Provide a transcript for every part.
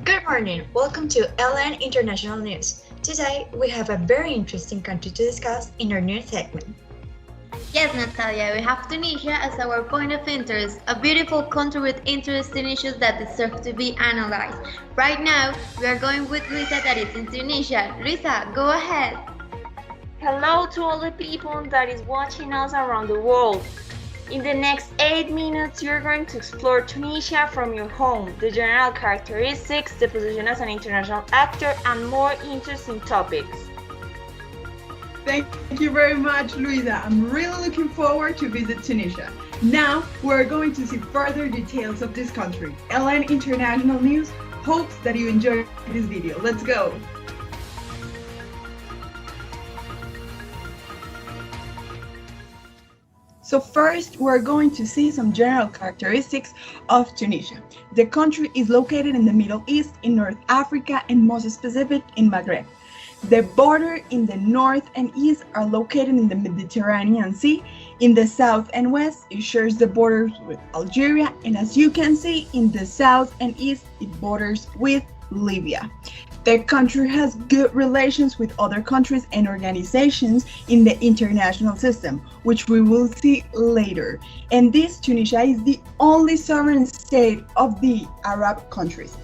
Good morning, welcome to LN International News. Today we have a very interesting country to discuss in our news segment. Yes, Natalia, we have Tunisia as our point of interest, a beautiful country with interesting issues that deserve to be analyzed. Right now, we are going with Luisa that is in Tunisia. Luisa, go ahead. Hello to all the people that is watching us around the world. In the next 8 minutes, you're going to explore Tunisia from your home, the general characteristics, the position as an international actor, and more interesting topics. Thank you very much, Luisa. I'm really looking forward to visit Tunisia. Now, we're going to see further details of this country. LN International News hopes that you enjoyed this video. Let's go! So first, we're going to see some general characteristics of Tunisia. The country is located in the Middle East, in North Africa, and most specific in Maghreb. The border in the north and east are located in the Mediterranean Sea. In the south and west, it shares the borders with Algeria, and as you can see, in the south and east, it borders with Libya. The country has good relations with other countries and organizations in the international system, which we will see later. And this Tunisia is the only sovereign state of the Arab countries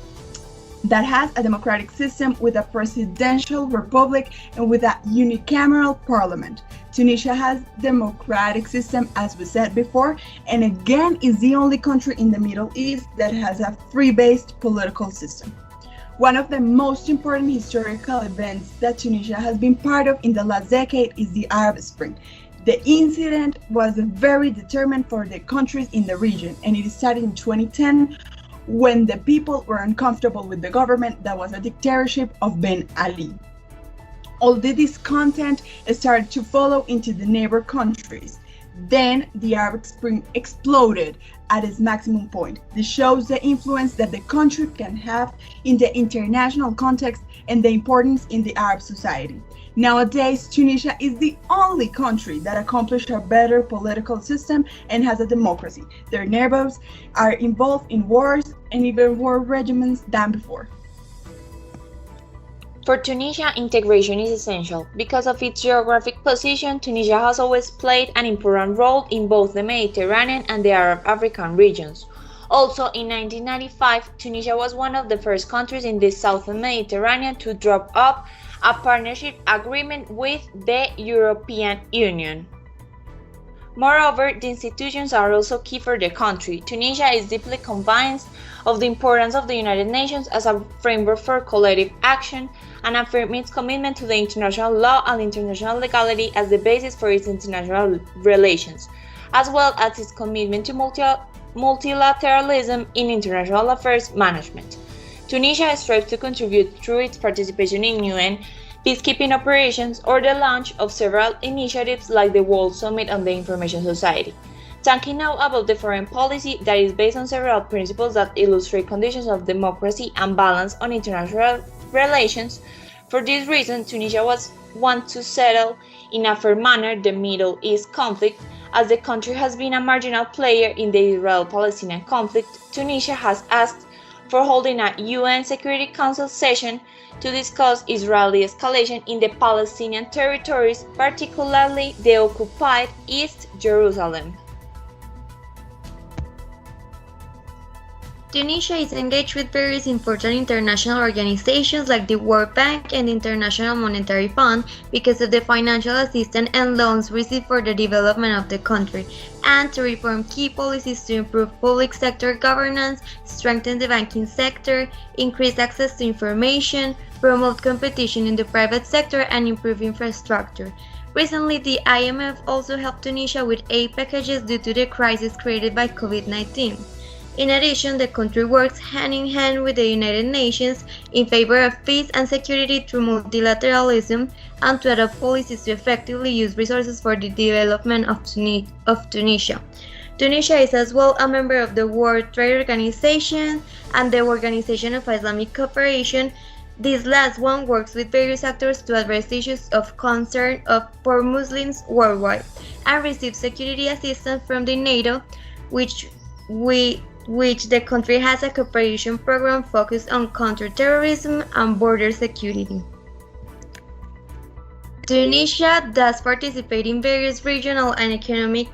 that has a democratic system with a presidential republic and with a unicameral parliament. Tunisia has democratic system, as we said before, and again is the only country in the Middle East that has a free-based political system. One of the most important historical events that Tunisia has been part of in the last decade is the Arab Spring. The incident was very determined for the countries in the region, and it started in 2010 when the people were uncomfortable with the government that was a dictatorship of Ben Ali. All the discontent started to follow into the neighbor countries. Then the Arab Spring exploded at its maximum point. This shows the influence that the country can have in the international context and the importance in the Arab society. Nowadays, Tunisia is the only country that accomplished a better political system and has a democracy. Their neighbors are involved in wars and even war regimens than before. For Tunisia, integration is essential. Because of its geographic position, Tunisia has always played an important role in both the Mediterranean and the Arab African regions. Also, in 1995, Tunisia was one of the first countries in the Southern Mediterranean to draw up a partnership agreement with the European Union. Moreover, the institutions are also key for the country. Tunisia is deeply convinced of the importance of the United Nations as a framework for collective action and affirms its commitment to the international law and international legality as the basis for its international relations, as well as its commitment to multilateralism in international affairs management. Tunisia strives to contribute through its participation in UN peacekeeping operations or the launch of several initiatives like the World Summit on the Information Society. Talking now about the foreign policy that is based on several principles that illustrate conditions of democracy and balance on international relations. For this reason, Tunisia wants to settle in a fair manner the Middle East conflict. As the country has been a marginal player in the Israel-Palestinian conflict, Tunisia has asked for holding a UN Security Council session to discuss Israeli escalation in the Palestinian territories, particularly the occupied East Jerusalem. Tunisia is engaged with various important international organizations like the World Bank and the International Monetary Fund because of the financial assistance and loans received for the development of the country, and to reform key policies to improve public sector governance, strengthen the banking sector, increase access to information, promote competition in the private sector, and improve infrastructure. Recently, the IMF also helped Tunisia with aid packages due to the crisis created by COVID-19. In addition, the country works hand in hand with the United Nations in favor of peace and security through multilateralism and to adopt policies to effectively use resources for the development of Tunisia. Tunisia is as well a member of the World Trade Organization and the Organization of Islamic Cooperation. This last one works with various actors to address issues of concern for Muslims worldwide and receives security assistance from the NATO, which which the country has a cooperation program focused on counterterrorism and border security. Tunisia does participate in various regional and economic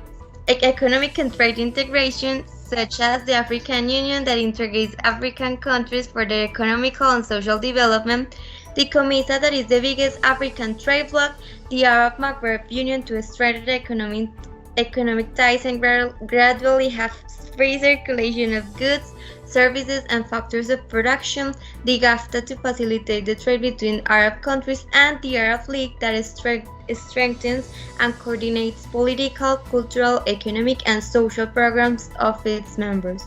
and trade integration, such as the African Union that integrates African countries for their economical and social development, the COMESA that is the biggest African trade bloc, the Arab Maghreb Union to strengthen economic ties and gradually have free circulation of goods, services and factors of production, the GAFTA to facilitate the trade between Arab countries, and the Arab League that strengthens and coordinates political, cultural, economic and social programs of its members.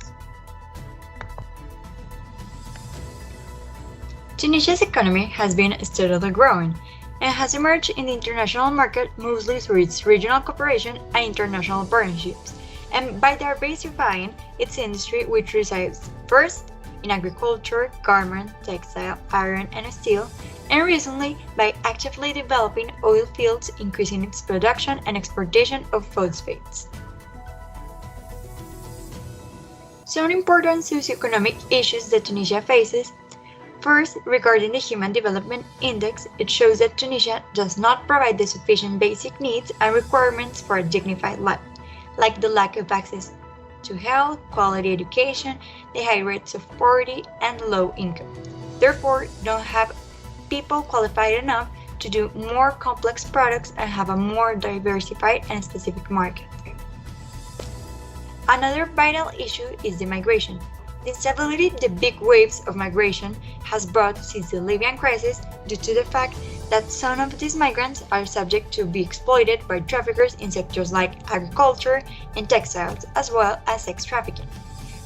Tunisia's economy has been steadily growing and has emerged in the international market mostly through its regional cooperation and international partnerships, and by diversifying its industry, which resides first in agriculture, garment, textile, iron and steel, and recently by actively developing oil fields, increasing its production and exportation of phosphates. Some important socio-economic issues that Tunisia faces. First, regarding the Human Development Index, it shows that Tunisia does not provide the sufficient basic needs and requirements for a dignified life, like the lack of access to health, quality education, the high rates of poverty, and low income. Therefore, don't have people qualified enough to do more complex products and have a more diversified and specific market. Another vital issue is the migration. The instability the big waves of migration has brought since the Libyan crisis due to the fact that some of these migrants are subject to be exploited by traffickers in sectors like agriculture and textiles, as well as sex trafficking,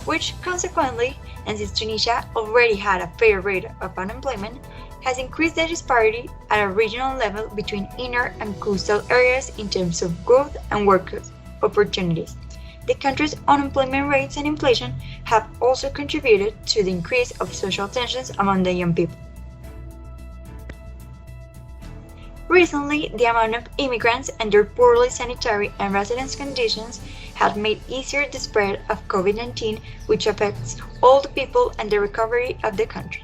which consequently, and since Tunisia already had a fair rate of unemployment, has increased the disparity at a regional level between inner and coastal areas in terms of growth and work opportunities. The country's unemployment rates and inflation have also contributed to the increase of social tensions among the young people. Recently, the amount of immigrants and their poorly sanitary and residence conditions have made easier the spread of COVID-19, which affects all the people and the recovery of the country.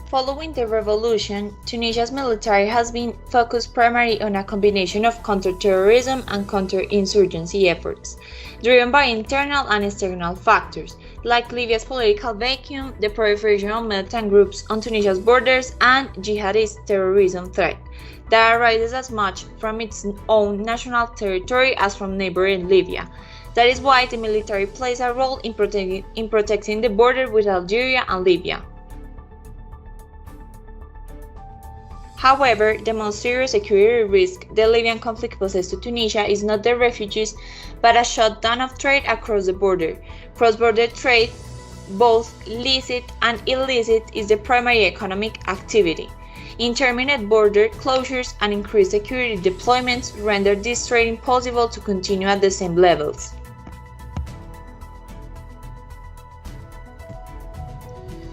Following the revolution, Tunisia's military has been focused primarily on a combination of counterterrorism and counterinsurgency efforts, driven by internal and external factors, like Libya's political vacuum, the proliferation of militant groups on Tunisia's borders, and jihadist terrorism threat that arises as much from its own national territory as from neighboring Libya. That is why the military plays a role in protecting the border with Algeria and Libya. However, the most serious security risk the Libyan conflict poses to Tunisia is not the refugees, but a shutdown of trade across the border. Cross-border trade, both licit and illicit, is the primary economic activity. Intermittent border closures and increased security deployments render this trade impossible to continue at the same levels.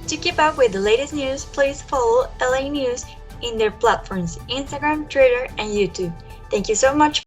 To keep up with the latest news, please follow LA News in their platforms Instagram, Twitter, and YouTube. Thank you so much